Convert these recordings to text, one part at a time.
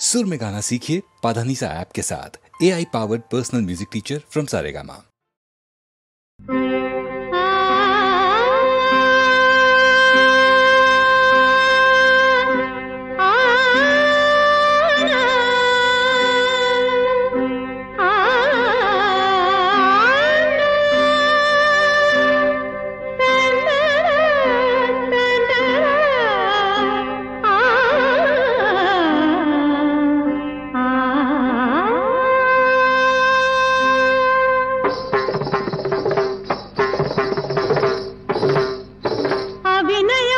सुर में गाना सीखिए पाधानीसा ऐप के साथ। AI powered personal music teacher from Saregama. अभिनय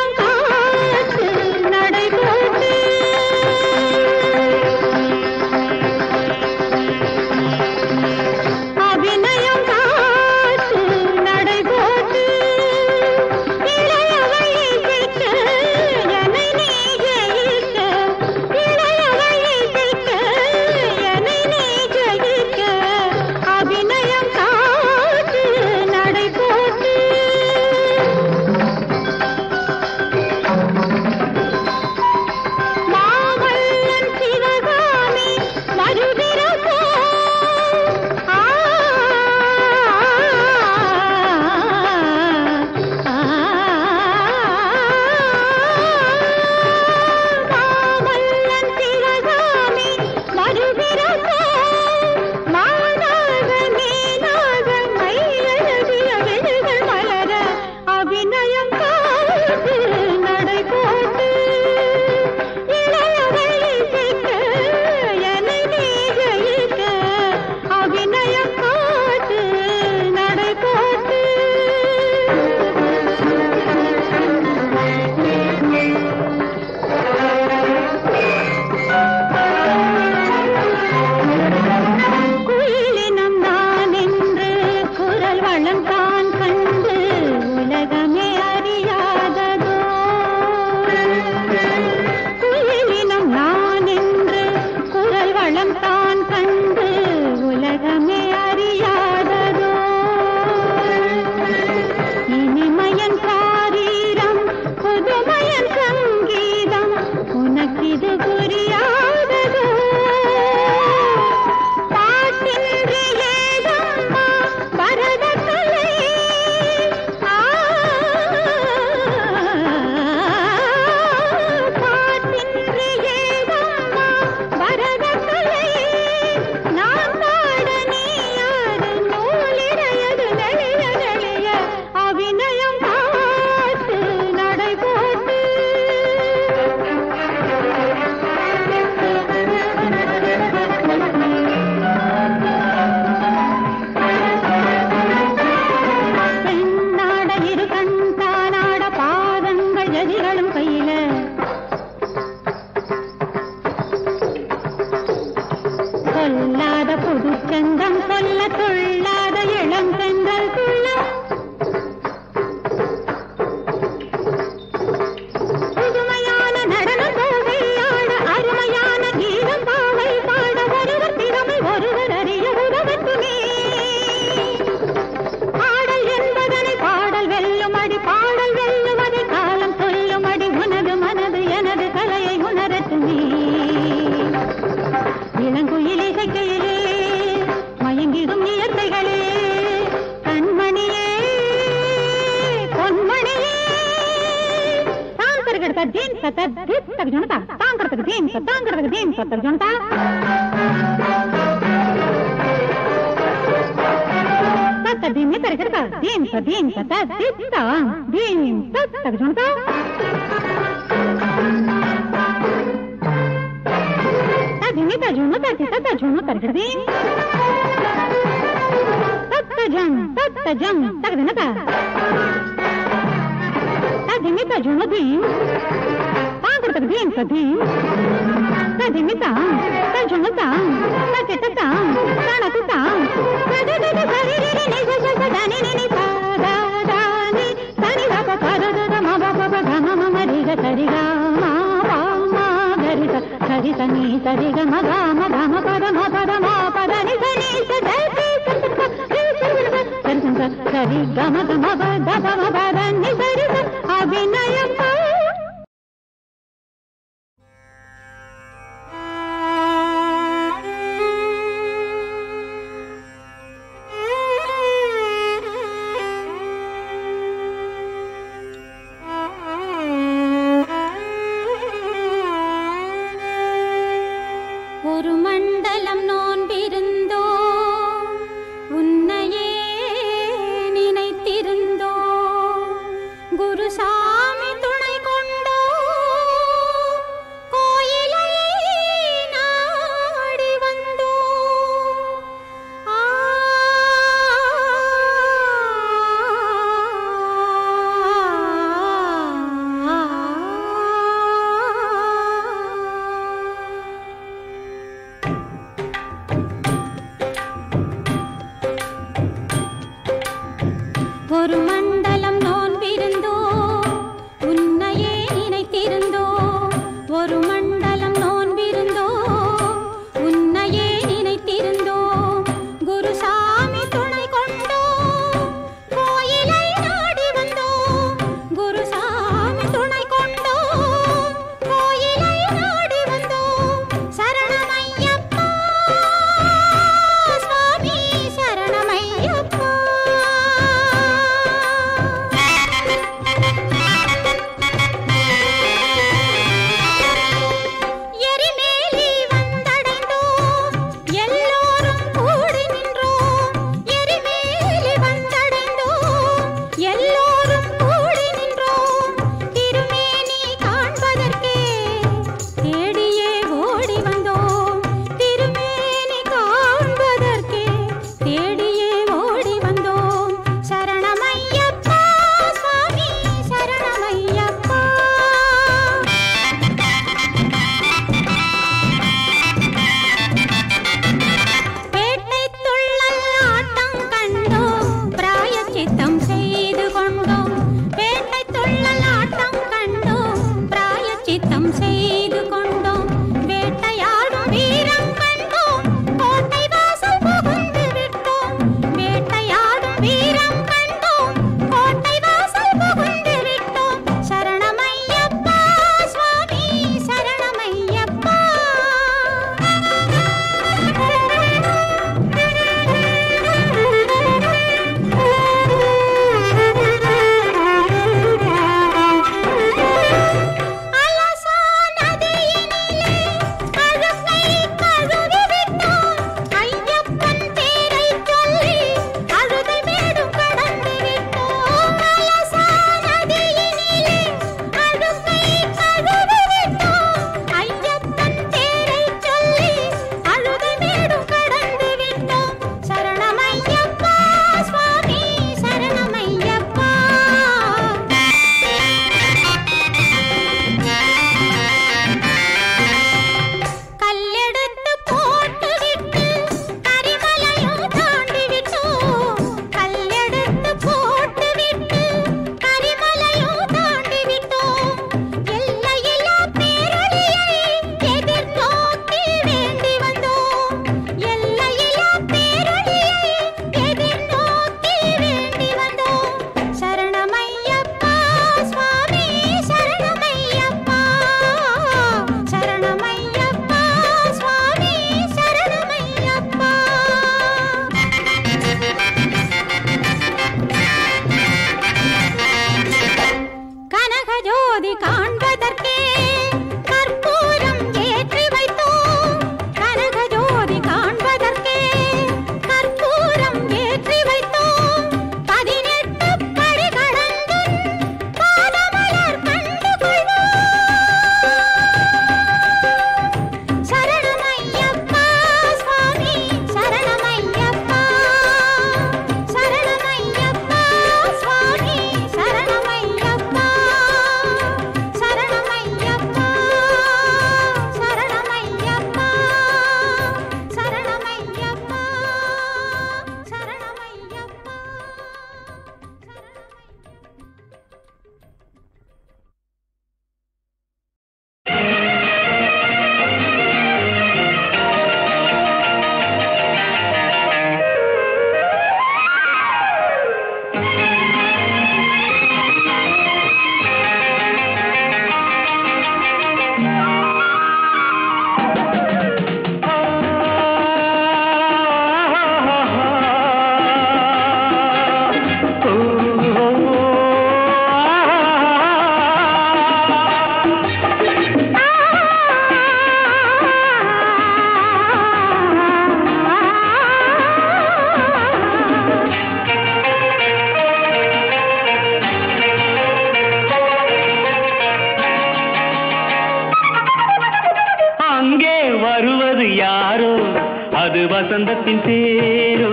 அது வசந்தத்தின் தேரோ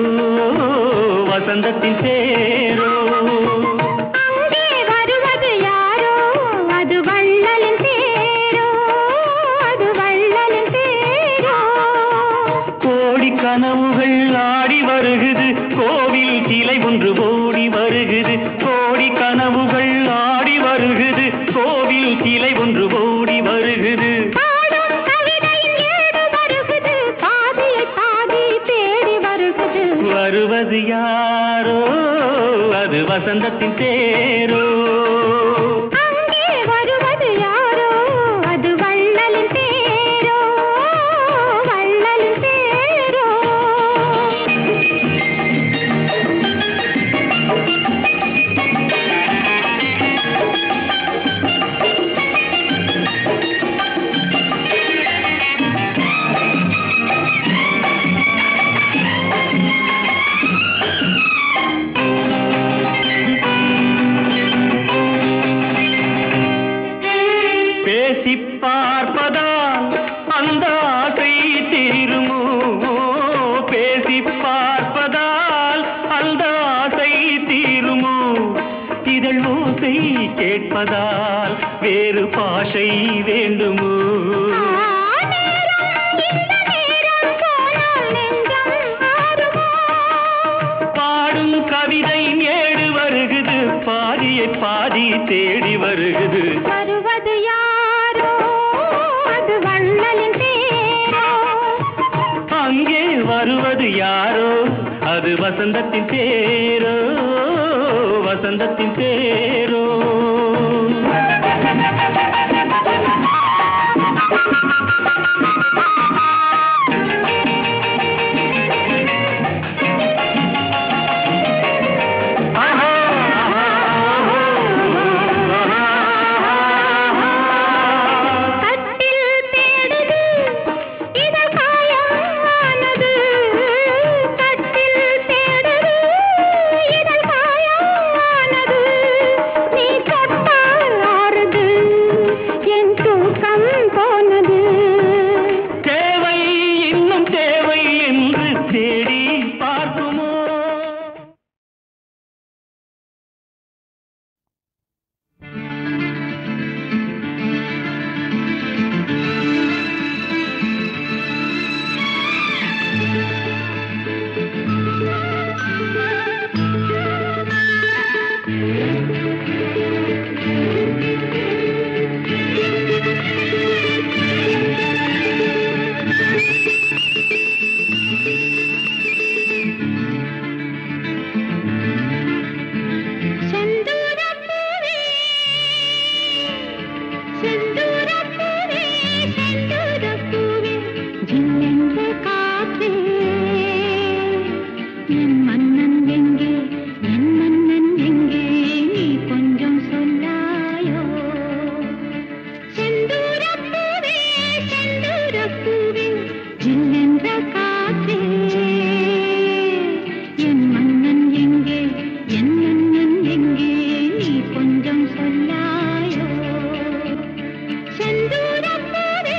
வசந்தத்தின் தேரோ அங்கே வருவது யாரோ அது வள்ளலின் தேரோ அது வள்ளலின் தேரோ கோடி கனவுகள் ஆடி வருகுது கோவில் சிலை ஒன்று ஓடி வருகுது கோடி கனவுகள் ஆடி வருகுது கோவில் சிலை ஒன்று ஓடி வருகுது பாடும் கவிதையின் ஏடு வருகுது பாதியை பாதி தேடி வருகுது வருவது யாரோ அது வசந்தத்தின் தேரோ அங்கே வருவது யாரோ அது வள்ளலின் தேரோ வள்ளலின் தேரோ பேசி பார்ப்பதால் அந்த ஆசை தீருமோ பேசி பார்ப்பதால் அந்த ஆசை தீருமோ இதழ் ஓசை கேட்பதால் வேறு பாஷை வேண்டுமோ பாடும் கவிதை ஏடு வருகுது பாதியை பாதி தேடி வருகுது வருவது யாரோ அது வள்ளலின் தேரோ அங்கே வருவது யாரோ அது வசந்தத்தின் தேரோ வசந்தத்தின் தேரோ கட்டில் தேடுது இதழ் காயமானது கட்டில் தேடுது இதழ் காயமானது நீ தொட்டால் ஆறுது என் தூக்கம் போனது தேவை இன்னும் தேவை என்று தேடி பார்க்குமோ செந்தூரப்பூவே செந்தூரப்பூவே செந்தூரப்பூவே ஜில்லென்ற காற்றே என் மன்னன் எங்கே என் மன்னன் எங்கே நீ கொஞ்சம் சொல்லாயோ செந்தூரப்பூவே செந்தூரப்பூவே ஜில்லென்ற காற்றே என் மன்னன் எங்கே என் மன்னன் எங்கே நீ கொஞ்சம் சொல்லாயோ செந்தூரப்பூவே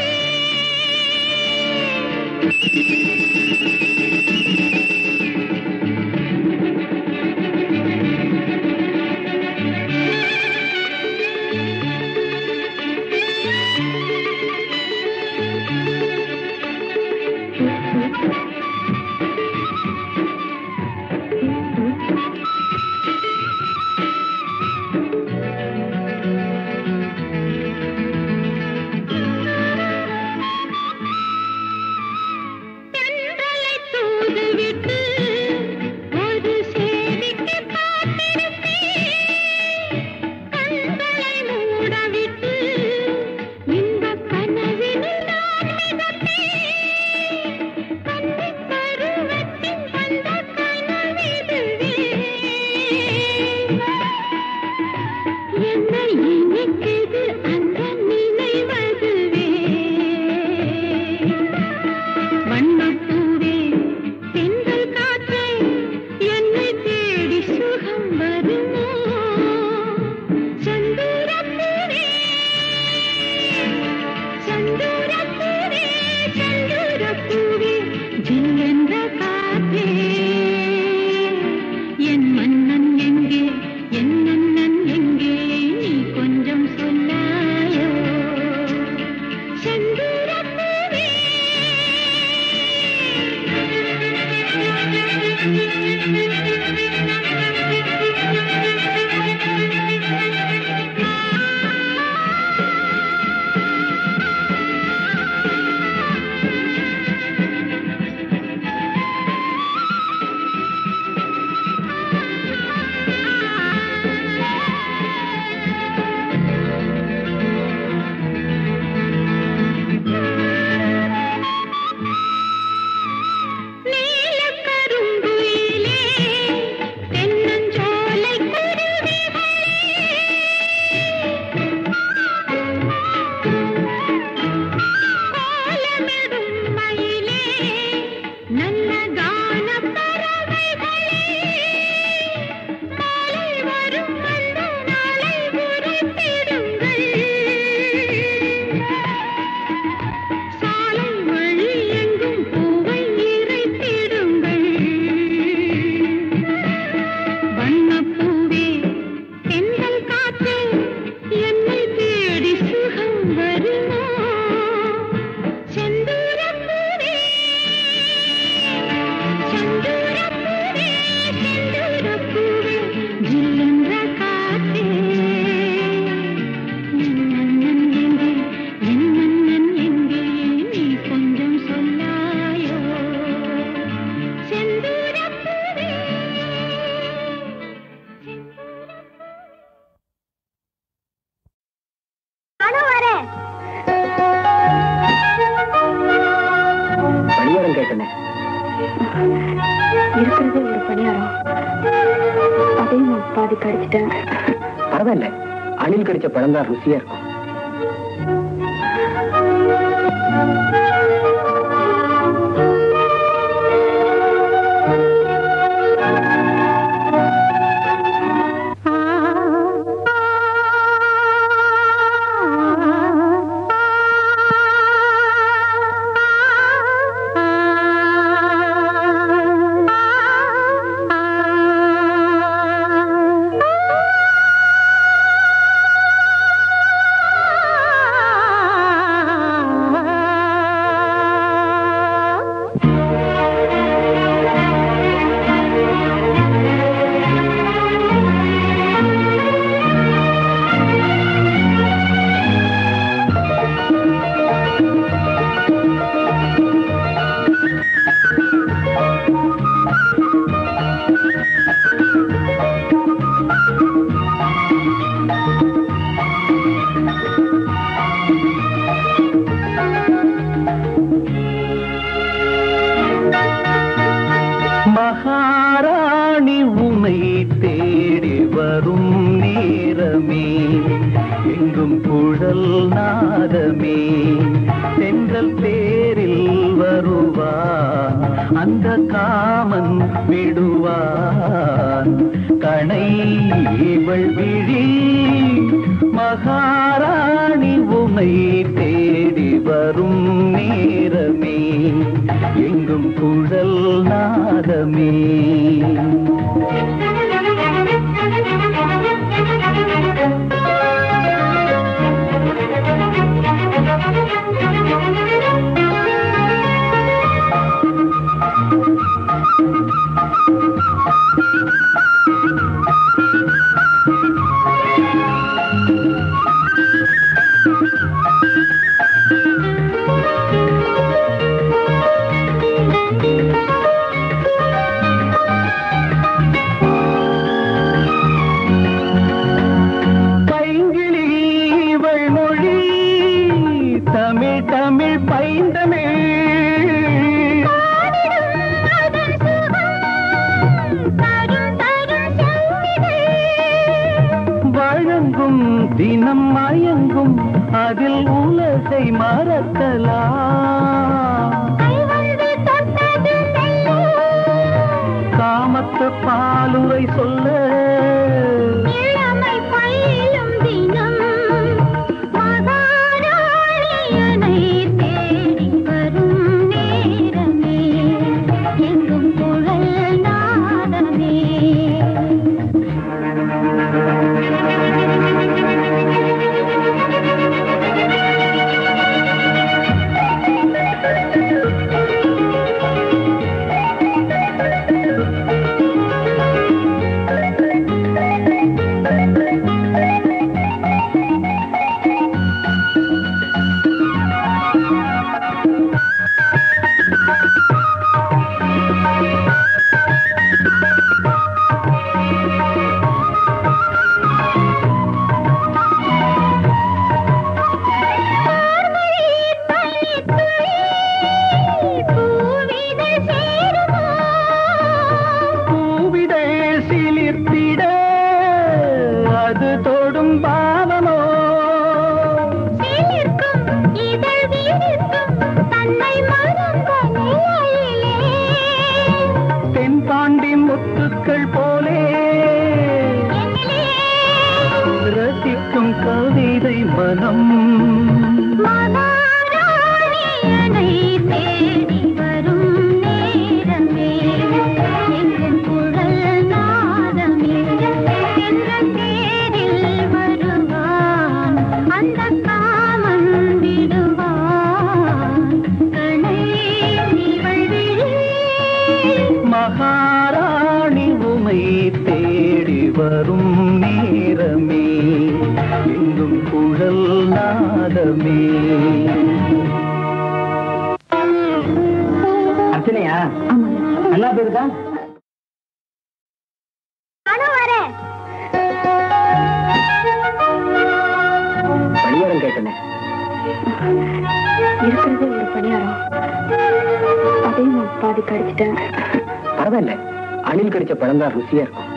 கேட்டனே. இருக்கிறதே ஒரு பணியாரம், அதையும் நான் பாதி கடிச்சிட்டேன். பரவாயில்ல, அணில் கடிச்ச பழம் தான் ருசியா இருக்கும். மகாராணி உனை தேடி வரும் நேரமே, எங்கும் குழல் நாதமே, தென்றல் தேரில் வருவான் அந்த காமன் விடுவான் கணை இவள் விழி. மகாராணி உனை தேடி வரும் நேரமே, எங்கும் குழல் நாதமே. தினம் மயங்கும் அதில் உலகை மறக்கலாம். காமத்து பாலுரை சொல்ல கவிதை மனம் தேடி வரும் நேரமே, எங்கும் குழல் நாதமே, என்ற தேரில் வருவான் அந்த காமன் விடுவான் கணை இவள் விழி. மகாராணி உமை தேடி வரும் நேரமே, எங்கும் குழல் நாதமே. அர்ச்சனையா? நல்லா பேருதா? பணியாரம் கேட்டனே. இருக்கிறதே ஒரு பணியாரம், அதையும் நான் பாதி கடிச்சிட்டேன். பரவாயில்ல, அணில் கடிச்ச பழம் தான் ருசியா இருக்கும்.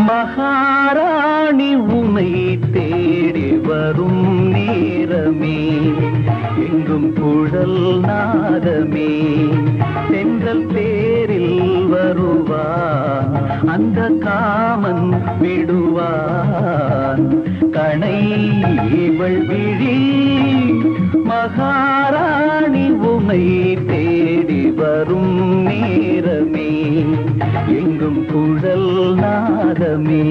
மகாராணி உமை தேடி வரும் நேரமே, எங்கும் குழல் நாதமே, தென்றல் தேரில் வருவான், அந்த காமன் விடுவான் கணை இவள் விழி. மகாராணி உமை தேடி வரும் நேரமே, எங்கும் குழல் நாதமே.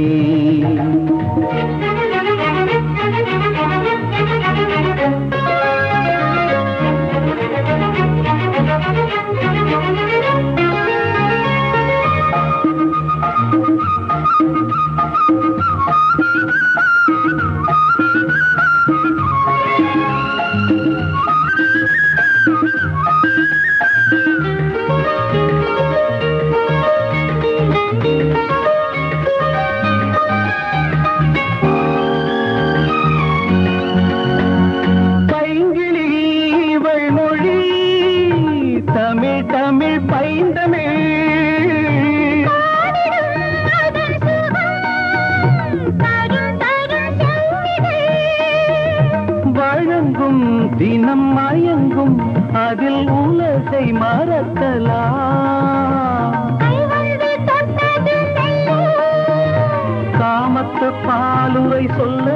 தினம் மயங்கும் அதில் உலகை மறக்கலாம். காமத்து பாலுரை சொல்ல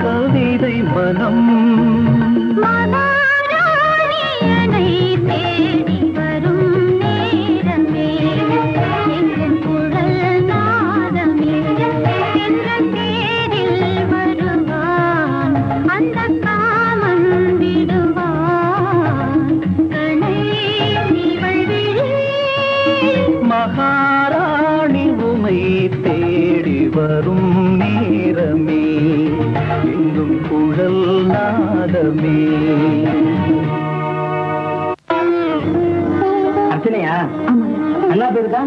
கவிதை மனம் தேடி வரும் நேரமே, எங்கும் குழல் நாதமே, என்ற தேரில் வருவான், அந்த காமன் விடுவான் கணை இவள் விழி. மகாராணி உமை தேடி வரும் நேரமே, எங்கும் குழல் நாதமே. அர்ச்சனையா? நல்லா பேருதா?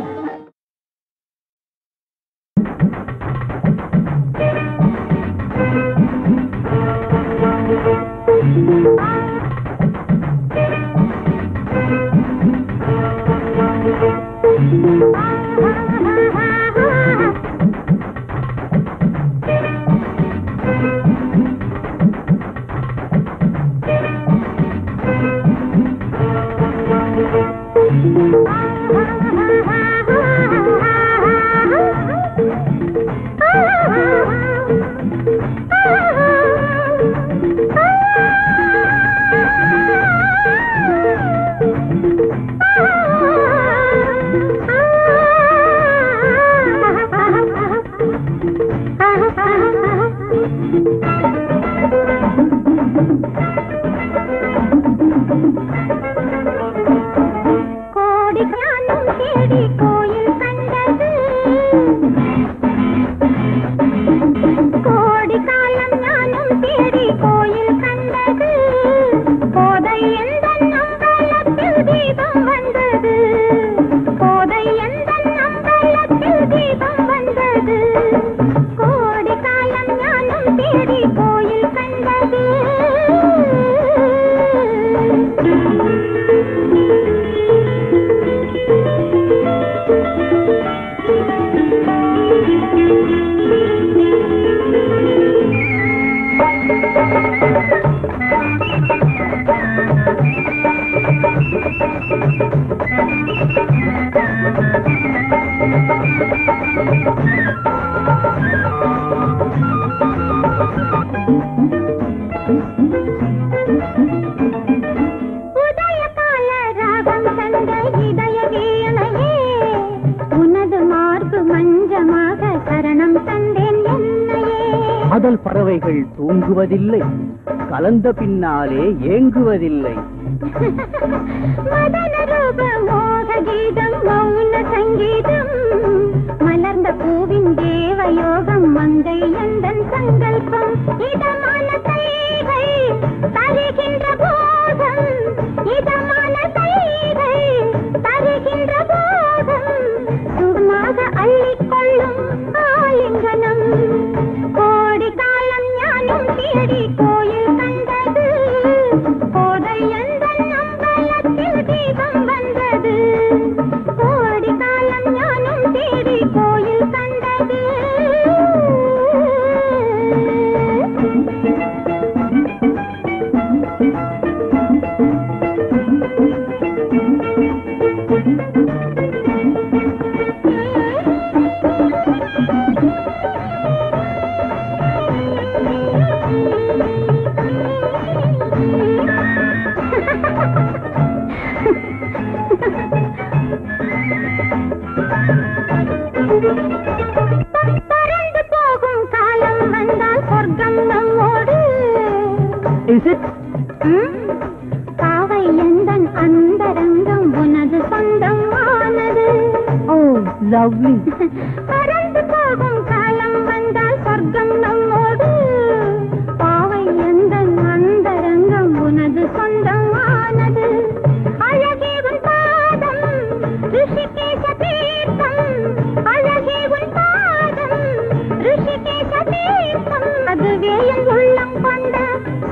காதல் பறவைகள் தூங்குவதில்லை, கலந்த பின்னாலே ஏங்குவதில்லை. கீதம் மௌன சங்கீதம் மலர்ந்த பூவின் தேவயோகம் மங்கை எந்தன் சங்கல்பம் இதமான கைகள் தருகின்ற போதம் இதமான கைகள் தருகின்ற போதம் சுகமாக அள்ளிக்கொள்ளும் ஆலிங்கனம் கோடி காலம் ஞானம் தேடி கோயில் கண்டது கோதை எந்தன் அம்பலத்தில் தீபம் வந்தது கோடி காலம் ஞானம் தேடி கோயில் கண்டது. பறந்து போகும் காலம் வந்தால் சொர்க்கம் நம்மோடு. பாவை எந்தன் அந்தரங்கம் உனது சொந்தம் ஆனது. பறந்து போகும் காலம் வந்தால் சொர்க்கம் நம்மோடு. பாவை எந்தன் அந்தரங்கம் உனது சொந்தம் ஆனது. அழகே உன் பாதம் ரிஷிகேஷ தீர்த்தம் அழகே உன் பாதம் ரிஷிகேஷ தீர்த்தம் அதுவே என் உள்ளம் கொண்ட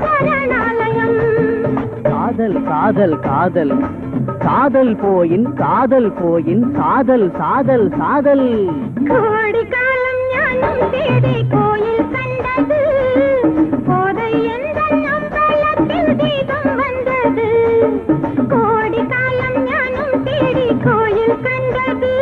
சரணாலயம். காதல் காதல் காதல் காதல் போயின் காதல் போயின் சாதல் சாதல் சாதல் கோடி காலம் ஞானம் தேடி கோயில் கண்டது கோதை எந்தன் அம்பலத்தில் தீபம் வந்தது கோடி காலம் ஞானம் தேடி கோயில் கண்டது.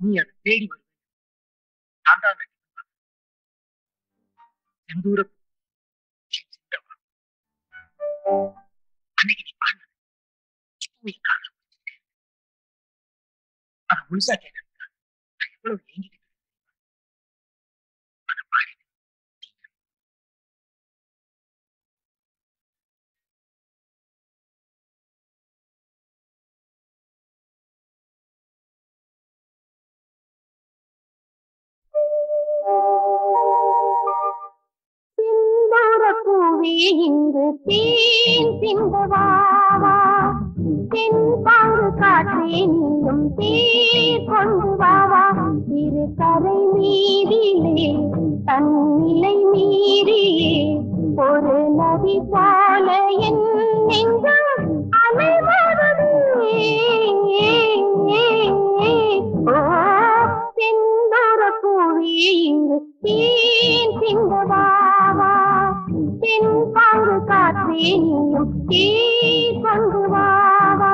நீ அதை தேடி வருவேன். நான் தான் செந்தூர அன்னைக்கு நீ பாடின அதை முழுசா கேட்க நான் எவ்வளவு ஏங்கிட்டு அதை பாடினேன். பூவே இங்கு தேன் சிந்தவாவா தென்பாங்கு காற்றே நீயும் தேர் கொண்டு வாவா இரு கரை மீதிலே தன்னிலை மீறியே ஒரு நதி போல என் நெஞ்சம் அலைவதுமே. ஓ செந்தூர பூவே இங்கு தேன் சிந்தவாவா தென்பாங்கு காற்றே நீயும் தேர் கொண்டு வாவா.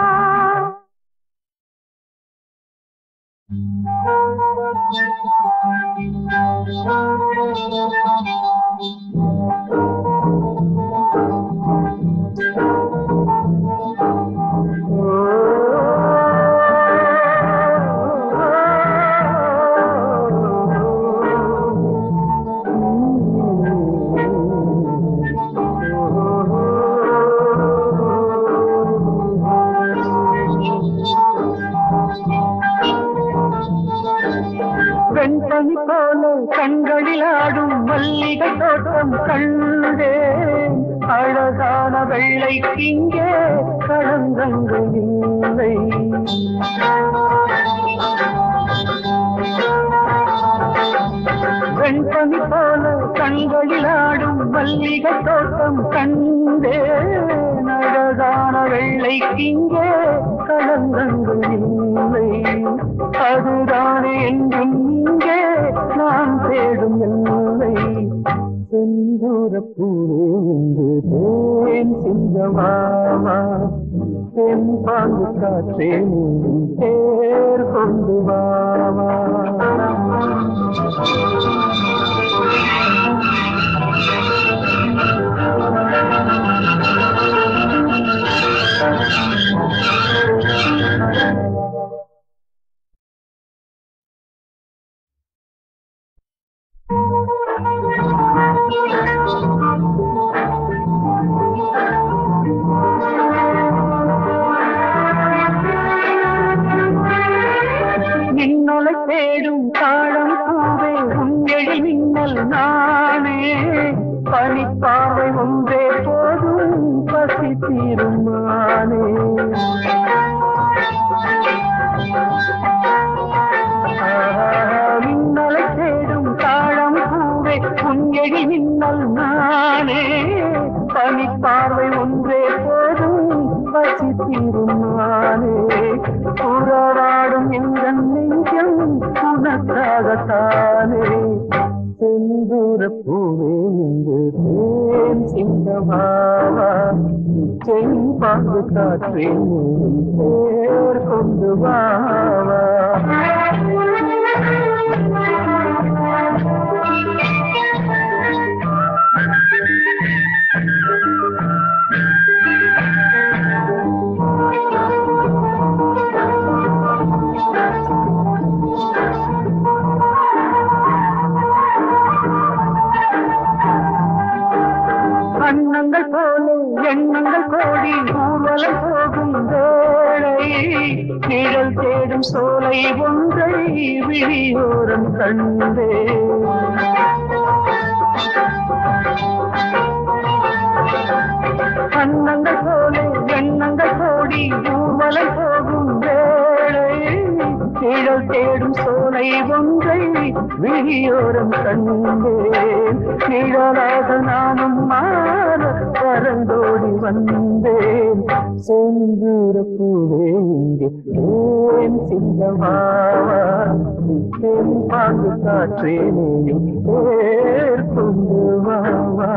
தோட்டம் கண்டேன் அழகான வெள்ளைக்கிங்கே களங்கங்கள் இல்லை வெண்பனி போல கண்களில் ஆடும் மல்லிகை தோட்டம் கண்டேன் அழகான வெள்ளைக்கிங்கே களங்கங்கள் இல்லை அதுதானே என்றும் இங்கே நான் தேடும் இல்லை செந்தூர பூவே தேன் சிங்கமாமா தென் பாங்கு காற்றே தேர் கொண்டு வாமா நின்னொலை தேடும் தாழம் பூவே உங்கெழி மின்னல் நானே பனிப்பாவை ஒன்றே போதும் பசி தீருமானே மின்னலை தேடும் தாழம் பூவே உங்கெழி மின்னல் நானே பனிப்பாவை ஒன்றே போதும் பசி தீருமானே உறவாடும் எந்த நெஞ்சம் உனக்காகத்தானே செந்தூர பூவே தேன் சிங்கமாவா செம்பாங்கு காற்றே தேர் கொண்டு வாவா அன்னங்கள் போல எண்ணங்கள் கோடி ஊர்வலம் போகும் வேளை நிழல் தேடும் சோலை ஒன்றை விழியோரம் கண்டே அன்னங்கள் போல எண்ணங்கள் கோடி ஊர்வலம் போகும் வேளை நிழல் தேடும் சோலை ஒன்றை விழியோரம் கண்டேன் நிழலாக நானும் மாற பறந்தோடி வந்தேன் செந்தூர பூவே ஏன் சிங்கமாவா என் பாங்கு காற்றேனையும் பேர் கொண்டு வாவா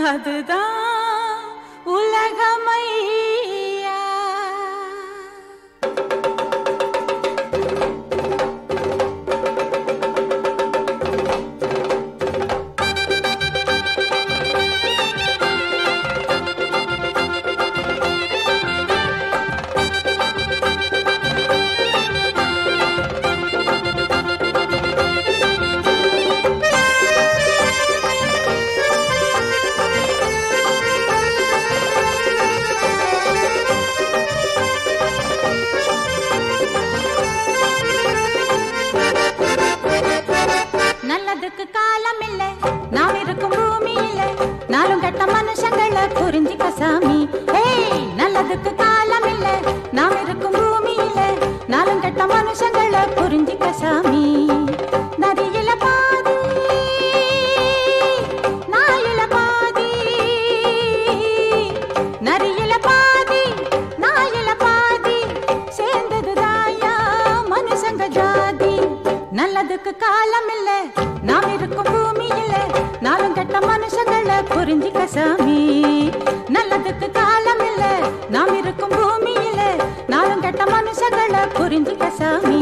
அதுதான் உலகமையா புரிஞ்சிக்க சாமி நல்லதுக்கு காலம் இல்ல நாம் இருக்கும் பூமியில நாளும் கெட்ட மனுஷங்களை புரிஞ்சிக்க சாமி நதியில பாதி நாயில பாதி நரியில பாதி நாயில பாதி சேர்ந்தது தாயா மனுஷங்க ஜாதி நல்லதுக்கு காலம் இல்ல நாம் இருக்கும் பூமியில நாளும் கெட்ட மனுஷங்களை புரிஞ்சிக்க சாமி நல்லதுக்கு காலம் இல்ல நாம் இருக்கும் பூமியில நாளும் கெட்ட மனுஷங்களை புரிஞ்சிக்க சாமி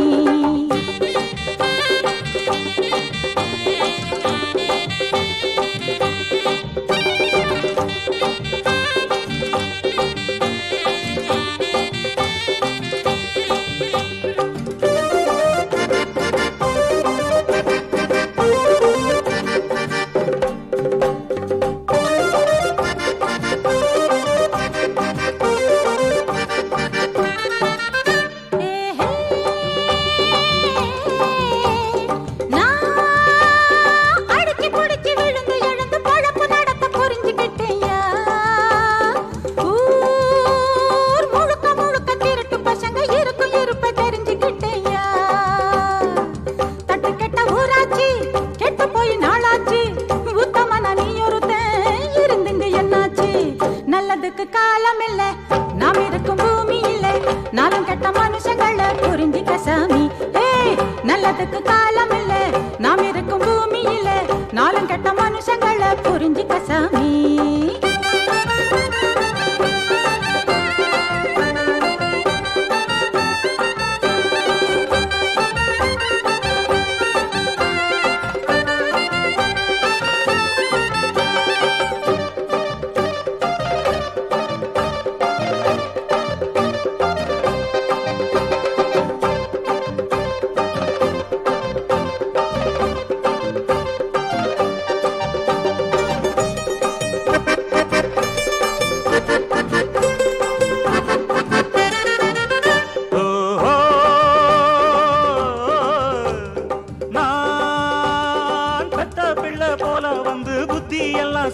நல்லதுக்கு காலம் இல்ல நாம் இருக்கும் பூமியில நாளும் கெட்ட மனுஷங்களை புரிஞ்சுக்க சாமி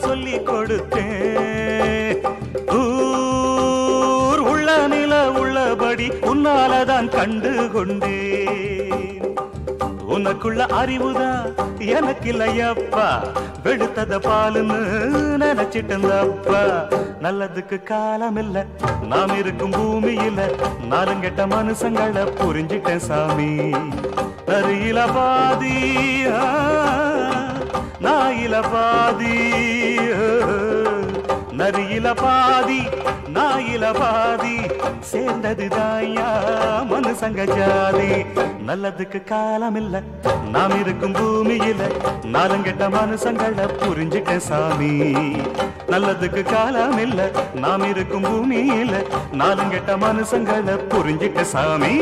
சொல்லி கொடுத்தேன் ஊர் உள்ள நில உள்ளபடி உன்னாலதான் கண்டு கொண்டேன் உனக்குள்ள அறிவுதான் எனக்கு இல்லையப்பா வெளுத்தத பாலுன்னு நினைச்சிட்டப்பா நல்லதுக்கு காலம் இல்ல நாம் இருக்கும் பூமியில நாலுங்கெட்ட மனுஷங்களை புரிஞ்சிட்டேன் சாமி நரியில பாதி நாயில பாதி நரியில பாதி நாயில பாதி சேர்ந்தது தாயா மனுசங்க ஜாதி நல்லதுக்கு காலம் இல்ல நாம் இருக்கும் பூமியில நாலுங்கெட்ட மனுஷங்களை புரிஞ்சிட்ட சாமி நல்லதுக்கு காலம் இல்ல நாம் இருக்கும் பூமியில நாலுங்கெட்ட மனுஷங்களை புரிஞ்சிட்ட சாமி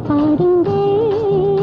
பாடுங்கள்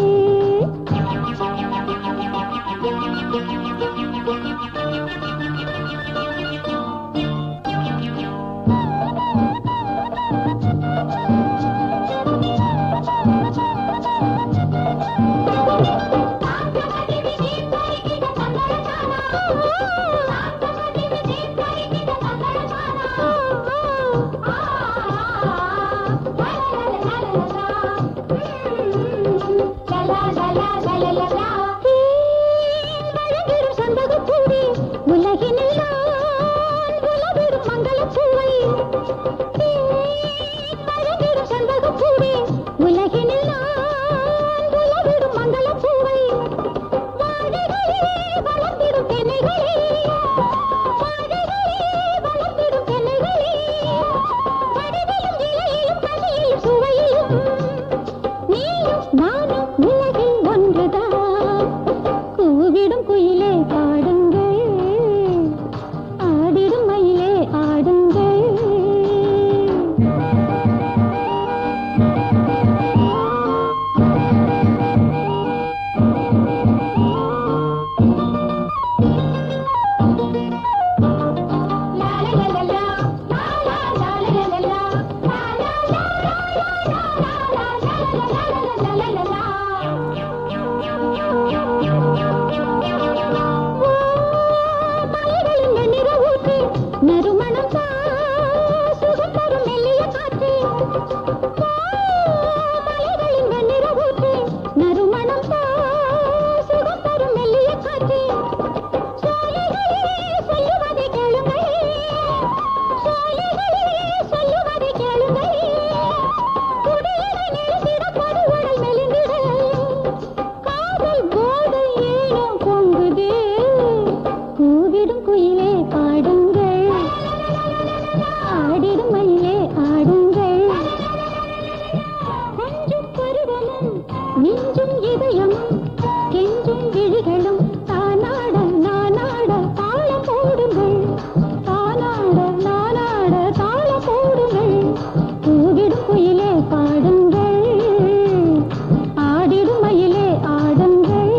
நெஞ்சும் இதயமும் கெஞ்சும் விழிகளும் தானாட நானாட தாளம் போடுங்கள் தானாட நானாட தாளம் போடுங்கள் பூவிடும் குயிலே பாடுங்கள் ஆடிடும் மயிலே ஆடுங்கள்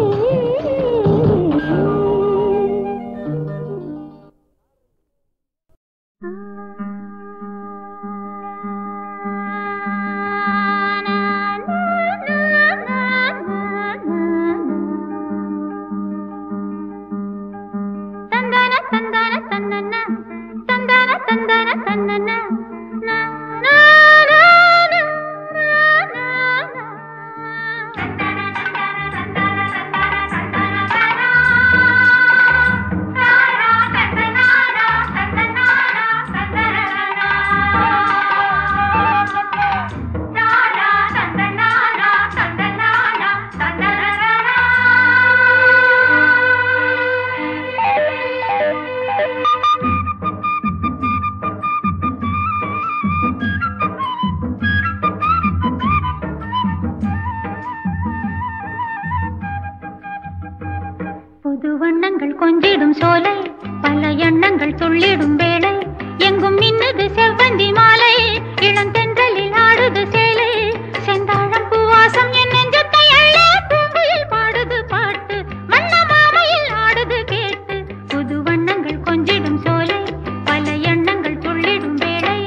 புது வண்ணங்கள் கொஞ்சிடும் சோலை பல எண்ணங்கள் துள்ளிடும் வேளை எங்கும் மின்னுது செவ்வந்தி மாலை இளந்தென்றலில் ஆடுது சேலை செந்தாழம் பூவாசம் என் நெஞ்சத்தை அள்ள பூங்குயில் பாடுது பாட்டு வண்ண மாமையில் ஆடுது கேட்டு புது வண்ணங்கள் கொஞ்சிடும் சோலை பல எண்ணங்கள் துள்ளிடும் வேளை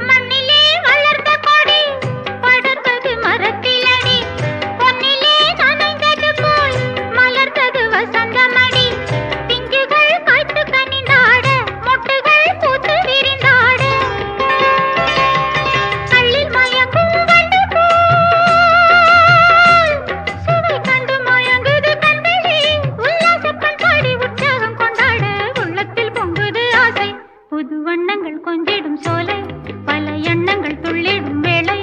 மண்ணிலே வளர்ந்த கொடி படர்ந்தது மரத்திலடி பொன்னிலே நனைந்தது போல் மலர்ந்தது வசந்தமடி பிஞ்சுகள் காய்த்து கனிந்தாட மொட்டுகள் பூத்து விரிந்தாட கள்ளில் மயக்கும் வண்டு போல் சுவை கண்டு மயங்குது கண்விழி உல்லாசப் பண்பாடி உற்சாகம் கொண்டாட உள்ளத்தில் பொங்குது ஆசை புது வண்ணங்கள் கொஞ்சிடும் சோலை பல எண்ணங்கள் துள்ளிடும் வேளை